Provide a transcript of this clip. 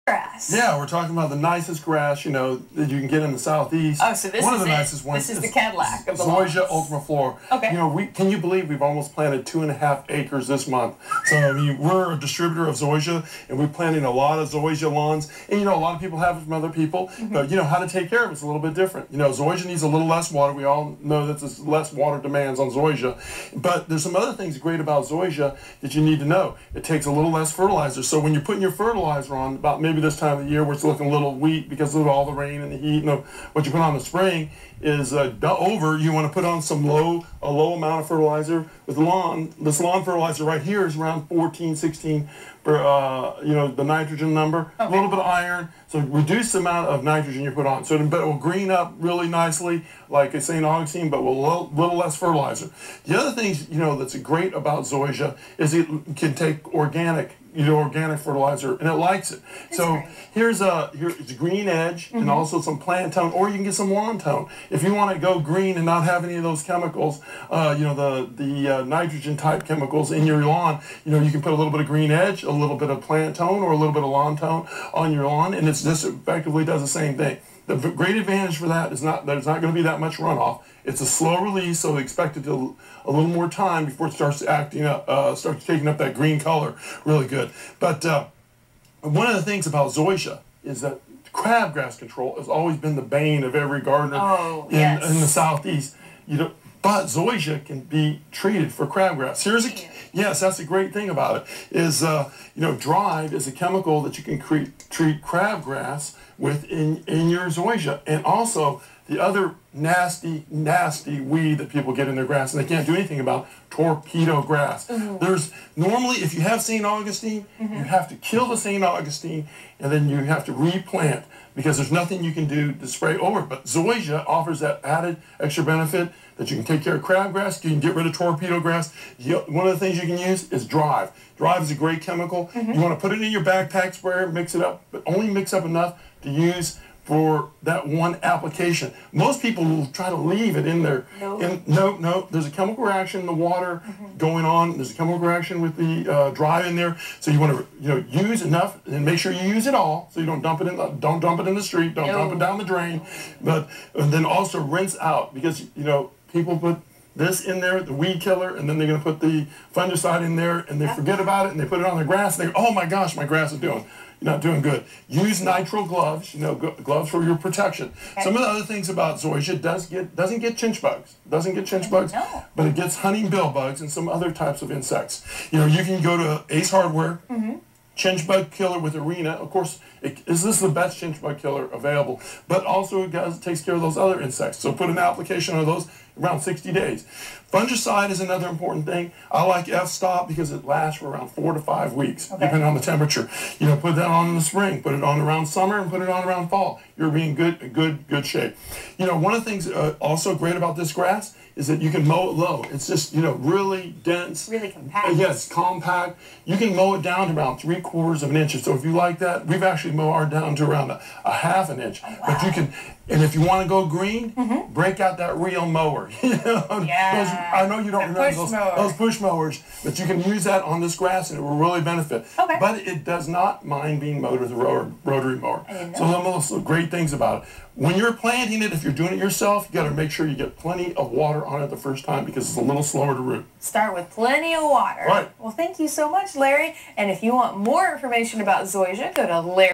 grass. Yeah, we're talking about the nicest grass, you know, that you can get in the southeast. Oh, so this One is of the it. nicest ones. This is the Cadillac of the Zoysia lawns. Ultima Flora. Okay. You know, can you believe we've almost planted 2.5 acres this month? So I mean, we're a distributor of Zoysia, and we're planting a lot of Zoysia lawns. And you know, a lot of people have it from other people, but you know how to take care of it's a little bit different. You know, Zoysia needs a little less water. We all know that there's less water demands on Zoysia, but there's some other things great about Zoysia that you need to know. It takes a little less fertilizer. So when you're putting your fertilizer on, about maybe this time of the year where it's looking a little weak because of all the rain and the heat, and what you put on in the spring is over. You want to put on a low amount of fertilizer with the lawn. This lawn fertilizer right here is around 14, 16 for you know, the nitrogen number. Okay. A little bit of iron, so reduce the amount of nitrogen you put on. So it will green up really nicely, like a St. Augustine, but with a little less fertilizer. The other things, you know, that's great about Zoysia is it can take organic fertilizer, and it likes it. That's so great. here's green edge and also some plant tone, or you can get some lawn tone. If you want to go green and not have any of those chemicals, you know, the nitrogen type chemicals in your lawn, you know, you can put a little bit of green edge, a little bit of plant tone, or a little bit of lawn tone on your lawn, and it's just effectively does the same thing. The great advantage for that is there's not going to be that much runoff. It's a slow release, so expect it to a little more time before it starts acting up, starts taking up that green color really good. But one of the things about Zoysia is that crabgrass control has always been the bane of every gardener in the southeast. You know, but Zoysia can be treated for crabgrass. Yes, that's the great thing about it is you know, Drive is a chemical that you can treat crabgrass with in your Zoysia, and also the other nasty weed that people get in their grass and they can't do anything about, torpedo grass. There's normally, if you have St. Augustine, you have to kill the St. Augustine and then you have to replant because there's nothing you can do to spray over it. But Zoysia offers that added extra benefit that you can take care of crabgrass, you can get rid of torpedo grass. One of the things you can use is Drive. Drive is a great chemical. You want to put it in your backpack sprayer, mix it up, but only mix up enough to use for that one application. Most people will try to leave it in there. No, there's a chemical reaction in the water going on. There's a chemical reaction with the Drive in there. So you want to use enough and make sure you use it all. So you don't dump it in the street. Don't dump it down the drain. And then also rinse out, because you know people put this in there, the weed killer, and then they're going to put the fungicide in there, and they forget about it, and they put it on their grass, and they go, oh my gosh, my grass is you're not doing good. Use nitrile gloves, you know, gloves for your protection. Okay. Some of the other things about Zoysia doesn't get chinch bugs. But it gets honey bill bugs and some other types of insects. You know, you can go to Ace Hardware, chinch bug killer with Arena. Of course, this is the best chinch bug killer available, but also it takes care of those other insects. So put an application on those around 60 days. Fungicide is another important thing. I like F-Stop because it lasts for around 4 to 5 weeks, depending on the temperature. You know, put that on in the spring, put it on around summer, and put it on around fall. You're being good shape. You know, one of the things also great about this grass is that you can mow it low. It's just, you know, really dense. Really compact. Yes, compact. You can mow it down to around 3/4 of an inch. So if you like that, we've actually mowed ours down to around a 1/2 an inch. Wow. But you can, and if you want to go green, break out that real mower. You know, I know you don't remember those push mowers, but you can use that on this grass and it will really benefit. Okay. But it does not mind being mowed with a rotary mower. So some of those great things about it. When you're planting it, if you're doing it yourself, you got to make sure you get plenty of water on it the first time because it's a little slower to root. Start with plenty of water. Right. Well, thank you so much, Larry. And if you want more information about Zoysia, go to Larry.